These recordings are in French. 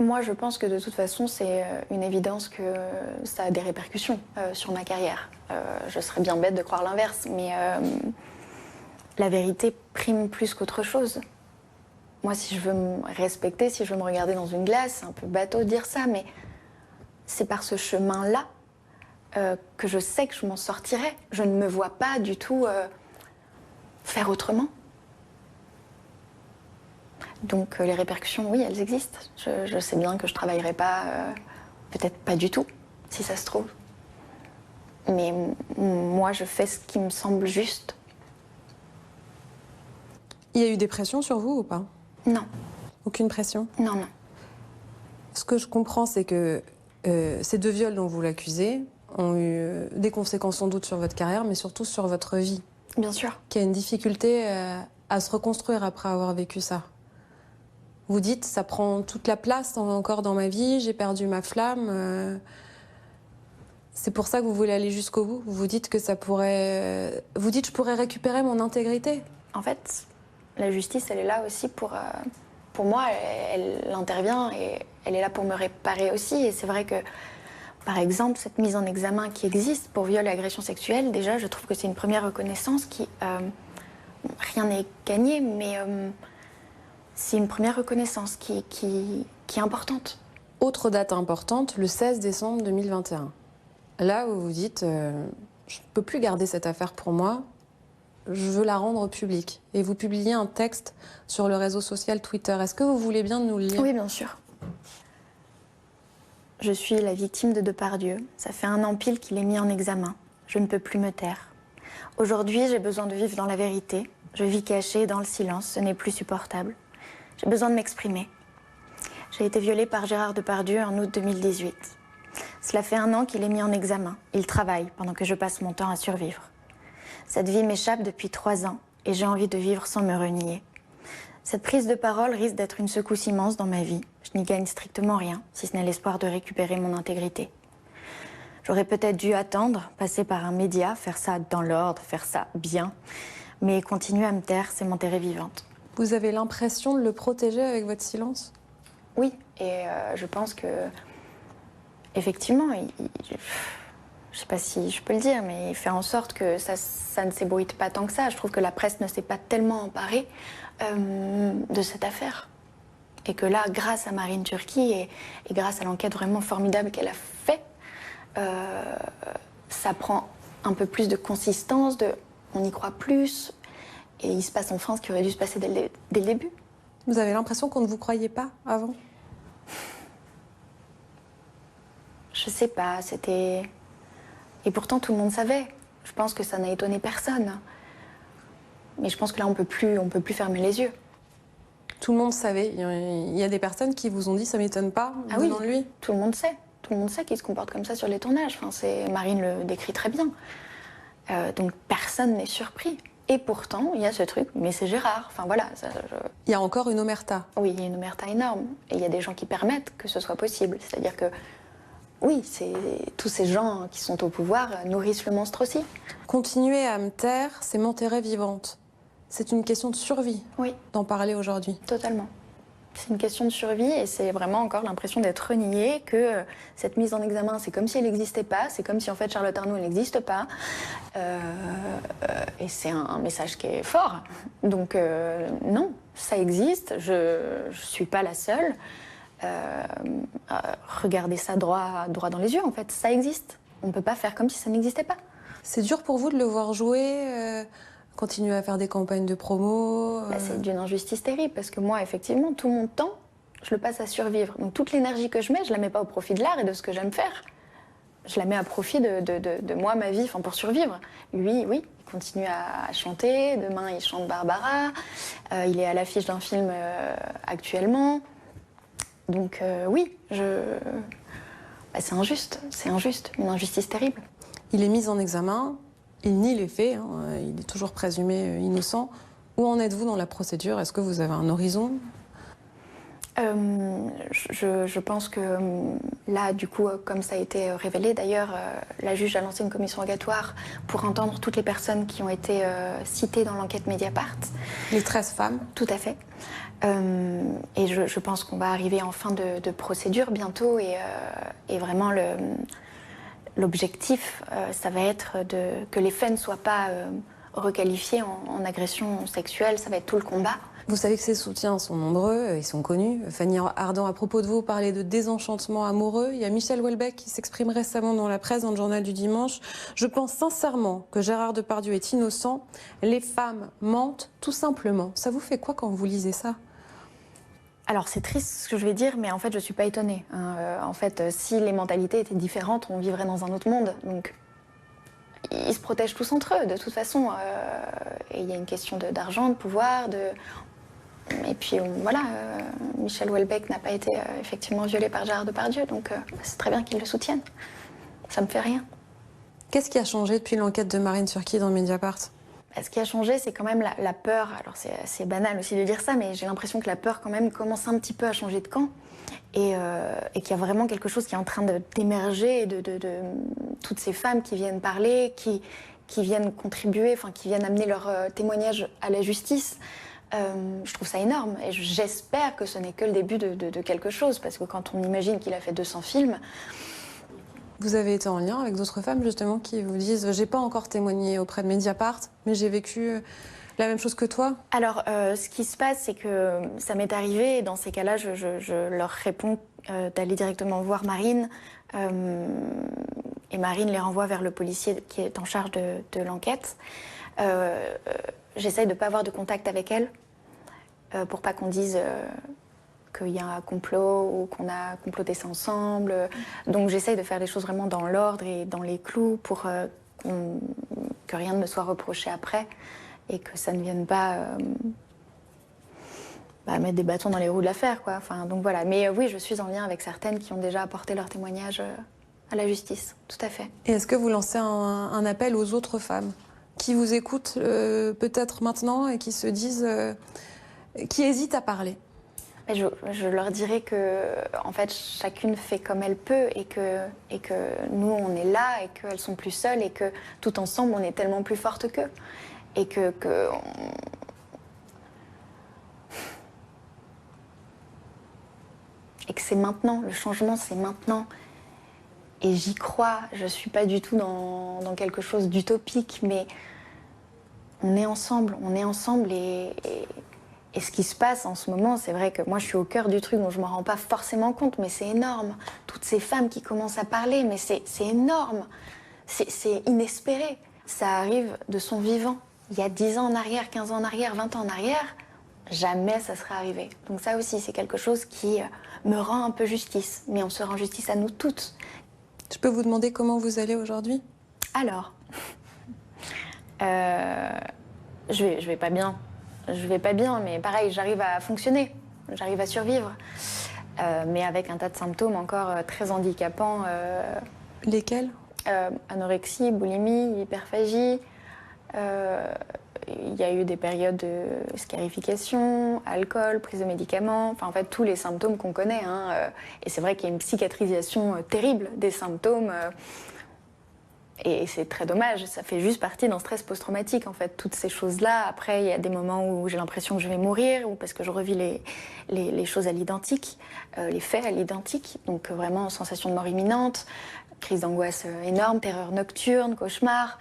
Moi, je pense que de toute façon, c'est une évidence que ça a des répercussions sur ma carrière. Je serais bien bête de croire l'inverse, mais la vérité prime plus qu'autre chose. Moi, si je veux me respecter, si je veux me regarder dans une glace, c'est un peu bateau de dire ça, mais c'est par ce chemin-là que je sais que je m'en sortirai. Je ne me vois pas du tout faire autrement. Donc les répercussions, oui, elles existent. Je sais bien que je ne travaillerai pas, peut-être pas du tout, si ça se trouve. Mais moi, je fais ce qui me semble juste. Il y a eu des pressions sur vous ou pas? Non. Aucune pression? Non, non. Ce que je comprends, c'est que ces 2 viols dont vous l'accusez ont eu des conséquences sans doute sur votre carrière, mais surtout sur votre vie. Bien sûr. Qu'il y a une difficulté à se reconstruire après avoir vécu ça. Vous dites, ça prend toute la place encore dans ma vie, j'ai perdu ma flamme. C'est pour ça que vous voulez aller jusqu'au bout. Vous dites que ça pourrait... Vous dites, je pourrais récupérer mon intégrité. En fait, la justice, elle est là aussi pour moi, elle intervient et elle est là pour me réparer aussi. Et c'est vrai que, par exemple, cette mise en examen qui existe pour viol et agression sexuelle, déjà, je trouve que c'est une première reconnaissance qui... rien n'est gagné, mais c'est une première reconnaissance qui est importante. Autre date importante, le 16 décembre 2021. Là, vous vous dites, je ne peux plus garder cette affaire pour moi, je veux la rendre publique. Et vous publiez un texte sur le réseau social Twitter. Est-ce que vous voulez bien nous le lire? Oui, bien sûr. Je suis la victime de Depardieu. Ça fait 1 an pile qu'il est mis en examen. Je ne peux plus me taire. Aujourd'hui, j'ai besoin de vivre dans la vérité. Je vis cachée dans le silence. Ce n'est plus supportable. J'ai besoin de m'exprimer. J'ai été violée par Gérard Depardieu en août 2018. Cela fait 1 an qu'il est mis en examen. Il travaille pendant que je passe mon temps à survivre. Cette vie m'échappe depuis 3 ans et j'ai envie de vivre sans me renier. Cette prise de parole risque d'être une secousse immense dans ma vie. Je n'y gagne strictement rien, si ce n'est l'espoir de récupérer mon intégrité. J'aurais peut-être dû attendre, passer par un média, faire ça dans l'ordre, faire ça bien. Mais continuer à me taire, c'est m'enterrer vivante. Vous avez l'impression de le protéger avec votre silence? Oui, et je pense que, effectivement, je ne sais pas si je peux le dire, mais il fait en sorte que ça ne s'ébruite pas tant que ça. Je trouve que la presse ne s'est pas tellement emparée de cette affaire. Et que là, grâce à Marine Turki et grâce à l'enquête vraiment formidable qu'elle a fait, ça prend un peu plus de consistance, on y croit plus, et il se passe en France ce qui aurait dû se passer dès le début. Vous avez l'impression qu'on ne vous croyait pas avant? Je sais pas, c'était... Et pourtant, tout le monde savait. Je pense que ça n'a étonné personne. Mais je pense que là, on peut plus fermer les yeux. Tout le monde savait. Il y a des personnes qui vous ont dit, ça m'étonne pas, Ah oui, venant de lui. tout le monde sait. Tout le monde sait qu'il se comporte comme ça sur les tournages. Enfin, Marine le décrit très bien. Donc personne n'est surpris. Et pourtant, il y a ce truc, mais c'est Gérard. Enfin voilà. Il y a encore une omerta. Oui, il y a une omerta énorme. Et il y a des gens qui permettent que ce soit possible. C'est-à-dire que, oui, tous ces gens qui sont au pouvoir nourrissent le monstre aussi. Continuer à me taire, c'est m'enterrer vivante. C'est une question de survie, oui, d'en parler aujourd'hui. Totalement. C'est une question de survie et c'est vraiment encore l'impression d'être renié, que cette mise en examen, c'est comme si elle n'existait pas, c'est comme si en fait Charlotte Arnault n'existe pas. Et c'est un message qui est fort. Donc non, ça existe, je ne suis pas la seule. Regardez ça droit dans les yeux en fait, ça existe. On ne peut pas faire comme si ça n'existait pas. C'est dur pour vous de le voir jouer continuer à faire des campagnes de promo C'est d'une injustice terrible, parce que moi, effectivement, tout mon temps, je le passe à survivre. Donc toute l'énergie que je mets, je la mets pas au profit de l'art et de ce que j'aime faire. Je la mets à profit de moi, ma vie, pour survivre. Lui, oui, il continue à chanter. Demain, il chante Barbara. Il est à l'affiche d'un film actuellement. Donc oui, c'est injuste, une injustice terrible. Il est mis en examen. Il nie les faits, il est toujours présumé innocent. Où en êtes-vous dans la procédure? Est-ce que vous avez un horizon? Je pense que là, du coup, comme ça a été révélé, d'ailleurs, la juge a lancé une commission rogatoire pour entendre toutes les personnes qui ont été citées dans l'enquête Mediapart. Les 13 femmes? Tout à fait. Et je pense qu'on va arriver en fin de procédure bientôt. Et vraiment, l'objectif, ça va être que les faits ne soient pas requalifiés en agression sexuelle. Ça va être tout le combat. Vous savez que ses soutiens sont nombreux, ils sont connus. Fanny Ardant, à propos de vous, parlait de désenchantement amoureux. Il y a Michel Houellebecq qui s'exprime récemment dans la presse, dans le journal du dimanche. Je pense sincèrement que Gérard Depardieu est innocent. Les femmes mentent, tout simplement. Ça vous fait quoi quand vous lisez ça ? Alors c'est triste ce que je vais dire, mais en fait je suis pas étonnée. En fait, si les mentalités étaient différentes, on vivrait dans un autre monde. Donc ils se protègent tous entre eux, de toute façon. Et il y a une question d'argent, de pouvoir, Et puis voilà, Michel Houellebecq n'a pas été effectivement violé par Gérard Depardieu, donc c'est très bien qu'il le soutienne. Ça me fait rien. Qu'est-ce qui a changé depuis l'enquête de Marine Turki dans Mediapart ? Ce qui a changé, c'est quand même la peur. Alors c'est banal aussi de dire ça, mais j'ai l'impression que la peur quand même commence un petit peu à changer de camp. Et qu'il y a vraiment quelque chose qui est en train d'émerger de toutes ces femmes qui viennent parler, qui viennent contribuer, enfin qui viennent amener leur témoignage à la justice. Je trouve ça énorme et j'espère que ce n'est que le début de quelque chose, parce que quand on imagine qu'il a fait 200 films... Vous avez été en lien avec d'autres femmes justement qui vous disent « j'ai pas encore témoigné auprès de Mediapart, mais j'ai vécu la même chose que toi ». Alors, ce qui se passe, c'est que ça m'est arrivé et dans ces cas-là, je leur réponds d'aller directement voir Marine. Et Marine les renvoie vers le policier qui est en charge de l'enquête. J'essaye de ne pas avoir de contact avec elle pour pas qu'on dise qu'il y a un complot ou qu'on a comploté ça ensemble. Donc j'essaye de faire les choses vraiment dans l'ordre et dans les clous pour que rien ne me soit reproché après et que ça ne vienne pas mettre des bâtons dans les roues de l'affaire, quoi. Enfin, donc voilà. Mais oui, je suis en lien avec certaines qui ont déjà apporté leur témoignage à la justice, tout à fait. Et est-ce que vous lancez un appel aux autres femmes qui vous écoutent peut-être maintenant et qui se disent, qui hésitent à parler? Je leur dirais que, en fait, chacune fait comme elle peut et que nous, on est là et qu'elles sont plus seules et que tout ensemble, on est tellement plus fortes qu'eux. Et que c'est maintenant, le changement, c'est maintenant. Et j'y crois, je ne suis pas du tout dans quelque chose d'utopique, mais on est ensemble et ce qui se passe en ce moment, c'est vrai que moi je suis au cœur du truc, donc je ne me rends pas forcément compte, mais c'est énorme. Toutes ces femmes qui commencent à parler, mais c'est énorme. C'est inespéré. Ça arrive de son vivant. Il y a 10 ans en arrière, 15 ans en arrière, 20 ans en arrière, jamais ça serait arrivé. Donc ça aussi, c'est quelque chose qui me rend un peu justice. Mais on se rend justice à nous toutes. Je peux vous demander comment vous allez aujourd'hui ? Alors, je vais pas bien. Je vais pas bien, mais pareil, j'arrive à fonctionner, j'arrive à survivre. Mais avec un tas de symptômes encore très handicapants. Lesquels ? Anorexie, boulimie, hyperphagie. Il y a eu des périodes de scarification, alcool, prise de médicaments, enfin en fait tous les symptômes qu'on connaît. Et c'est vrai qu'il y a une psychiatrisation terrible des symptômes. Et c'est très dommage, ça fait juste partie d'un stress post-traumatique en fait, toutes ces choses-là. Après, il y a des moments où j'ai l'impression que je vais mourir ou parce que je revis les choses à l'identique, les faits à l'identique. Donc vraiment sensation de mort imminente, crise d'angoisse énorme, terreur nocturne, cauchemar.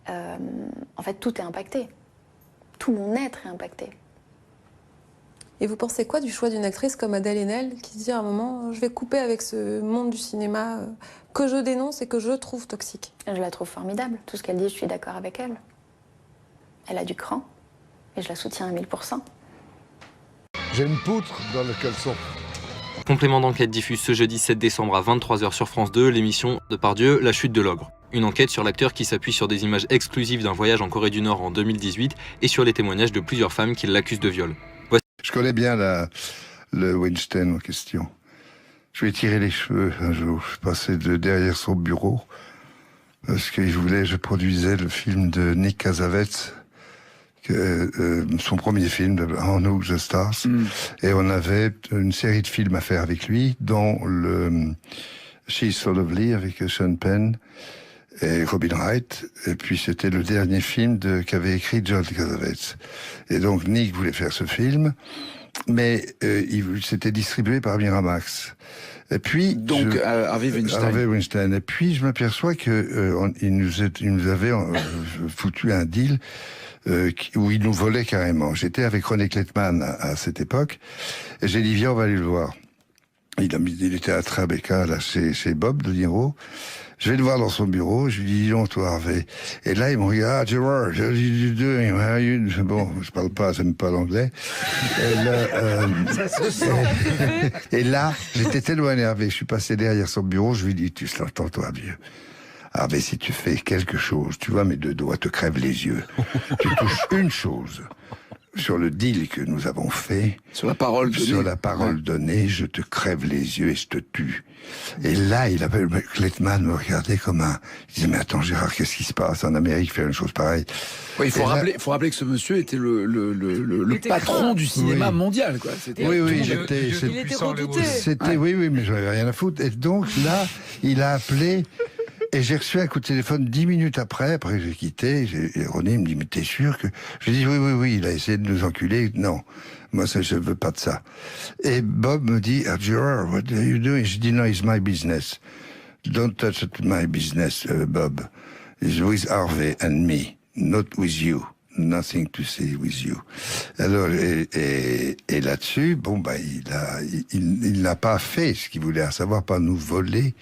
En fait, tout est impacté. Tout mon être est impacté. Et vous pensez quoi du choix d'une actrice comme Adèle Haenel qui se dit à un moment, je vais couper avec ce monde du cinéma que je dénonce et que je trouve toxique? Je la trouve formidable. Tout ce qu'elle dit, je suis d'accord avec elle. Elle a du cran et je la soutiens à 1000%. J'ai une poutre dans le caleçon. Complément d'enquête diffuse ce jeudi 7 décembre à 23h sur France 2, l'émission Depardieu, La chute de l'ogre. Une enquête sur l'acteur qui s'appuie sur des images exclusives d'un voyage en Corée du Nord en 2018 et sur les témoignages de plusieurs femmes qui l'accusent de viol. Je connais bien le Weinstein en question. Je lui ai tiré les cheveux un jour. Je passais derrière son bureau parce qu'il voulait que je produisais le film de Nick Cassavetes, son premier film, On Who the Stars. Et on avait une série de films à faire avec lui, dont le She's So Lovely avec Sean Penn et Robin Wright. Et puis c'était le dernier film qu'avait écrit John Cassavetes. Et donc Nick voulait faire ce film. mais c'était distribué par Miramax. Et puis, donc Harvey Weinstein. Harvey Weinstein. Et puis je m'aperçois que il nous avait foutu un deal où il nous volait carrément. J'étais avec René Kleitman à cette époque, et j'ai dit viens, on va aller le voir. Il était à Tribeca, là, chez Bob De Niro. Je vais le voir dans son bureau, je lui dis, dis donc, toi, Harvey. Et là, il me regarde, Gerard, how are you doing? Bon, je parle pas, j'aime pas l'anglais. Et là, ça se sent. Et là, j'étais tellement énervé, je suis passé derrière son bureau, je lui dis, tu l'entends, toi, vieux. Harvey, si tu fais quelque chose, tu vois, mes deux doigts te crèvent les yeux. Tu touches une chose. Sur le deal que nous avons fait, sur la parole donnée, je te crève les yeux et je te tue. Et là, Kleitman me regardait comme un... Il disait, mais attends Gérard, qu'est-ce qui se passe en Amérique, faire une chose pareille? Oui, il faut rappeler que ce monsieur était le patron du cinéma mondial, quoi. Oui, il était redouté. Oui, mais j'en avais rien à foutre. Et donc là, il a appelé... Et j'ai reçu un coup de téléphone 10 minutes après j'ai quitté, et René me dit, mais t'es sûr que... Je dis, oui, il a essayé de nous enculer. Non, moi, je veux pas de ça. Et Bob me dit, Gerard, what are you doing? Je dis, no, it's my business. Don't touch my business, Bob. It's with Harvey and me, not with you. Nothing to say with you. Alors, et là-dessus, il n'a pas fait ce qu'il voulait, à savoir pas nous voler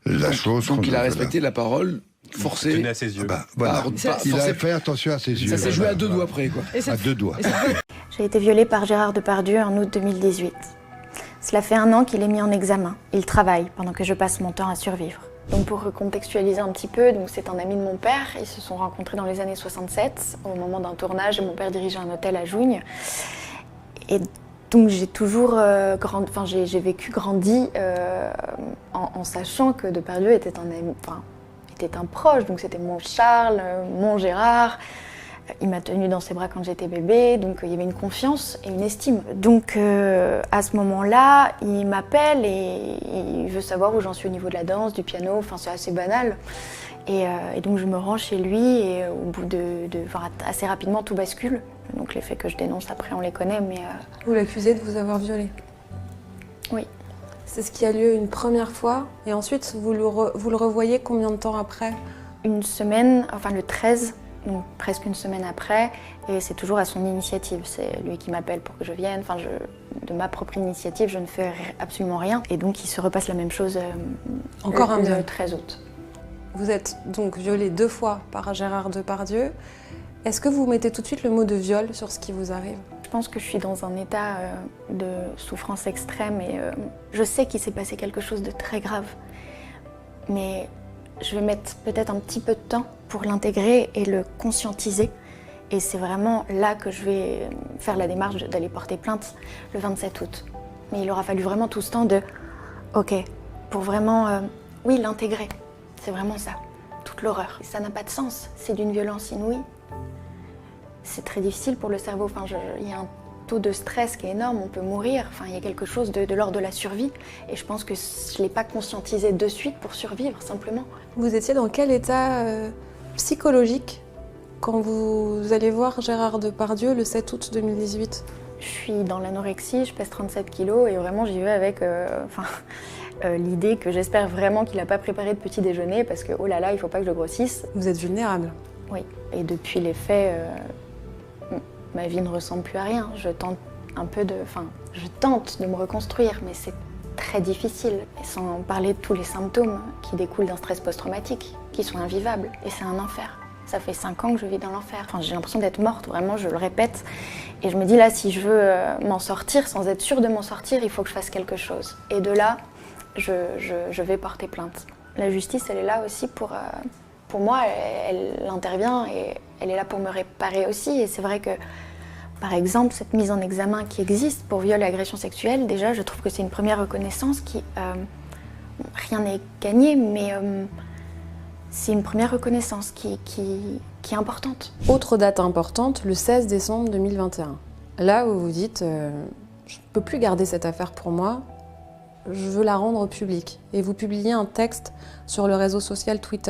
donc il a respecté la parole forcée. Tenait à ses yeux. Voilà. Il a fait attention à ses yeux. Ça s'est joué à deux doigts près, quoi. À deux doigts. J'ai été violée par Gérard Depardieu en août 2018. Cela fait 1 an qu'il est mis en examen. Il travaille pendant que je passe mon temps à survivre. Donc pour recontextualiser un petit peu, c'est un ami de mon père. Ils se sont rencontrés dans les années 67, au moment d'un tournage. Mon père dirigeait un hôtel à Jougne. Et donc j'ai toujours grandi en sachant que Depardieu était un proche. Donc c'était mon Charles, mon Gérard. Il m'a tenue dans ses bras quand j'étais bébé, donc il y avait une confiance et une estime. Donc à ce moment-là, il m'appelle et il veut savoir où j'en suis au niveau de la danse, du piano, enfin c'est assez banal. Et donc je me rends chez lui et au bout assez rapidement tout bascule. Donc les faits que je dénonce après on les connaît, mais... Vous l'accusez de vous avoir violé? Oui. C'est ce qui a lieu une première fois et ensuite vous le revoyez combien de temps après? Une semaine, enfin le 13. Donc presque une semaine après, et c'est toujours à son initiative. C'est lui qui m'appelle pour que je vienne. Enfin, de ma propre initiative, je ne fais absolument rien. Et donc il se repasse la même chose le 13 août. Vous êtes donc violée 2 fois par Gérard Depardieu. Est-ce que vous mettez tout de suite le mot de viol sur ce qui vous arrive? Je pense que je suis dans un état de souffrance extrême et je sais qu'il s'est passé quelque chose de très grave. Mais je vais mettre peut-être un petit peu de temps pour l'intégrer et le conscientiser. Et c'est vraiment là que je vais faire la démarche d'aller porter plainte le 27 août. Mais il aura fallu vraiment tout ce temps OK, pour vraiment, l'intégrer. C'est vraiment ça, toute l'horreur. Ça n'a pas de sens, c'est d'une violence inouïe. C'est très difficile pour le cerveau. Enfin, il y a un taux de stress qui est énorme, on peut mourir. Enfin, il y a quelque chose de l'ordre de la survie. Et je pense que je ne l'ai pas conscientisé de suite pour survivre, simplement. Vous étiez dans quel état psychologique quand vous allez voir Gérard Depardieu le 7 août 2018? Je suis dans l'anorexie, je pèse 37 kilos et vraiment j'y vais avec l'idée que j'espère vraiment qu'il n'a pas préparé de petit déjeuner parce que oh là là, il ne faut pas que je grossisse. Vous êtes vulnérable. Oui, et depuis les faits, ma vie ne ressemble plus à rien. Je tente de me reconstruire, mais c'est très difficile. Et sans parler de tous les symptômes qui découlent d'un stress post-traumatique, qui sont invivables. Et c'est un enfer. Ça fait 5 ans que je vis dans l'enfer. Enfin, j'ai l'impression d'être morte, vraiment, je le répète. Et je me dis là, si je veux m'en sortir, sans être sûre de m'en sortir, il faut que je fasse quelque chose. Et de là, je vais porter plainte. La justice, elle est là aussi pour moi, elle intervient et elle est là pour me réparer aussi. Et c'est vrai que, par exemple, cette mise en examen qui existe pour viol et agression sexuelle, déjà, je trouve que c'est une première reconnaissance qui... rien n'est gagné, mais c'est une première reconnaissance qui est importante. Autre date importante, le 16 décembre 2021. Là où vous dites, je ne peux plus garder cette affaire pour moi, je veux la rendre publique. Et vous publiez un texte sur le réseau social Twitter.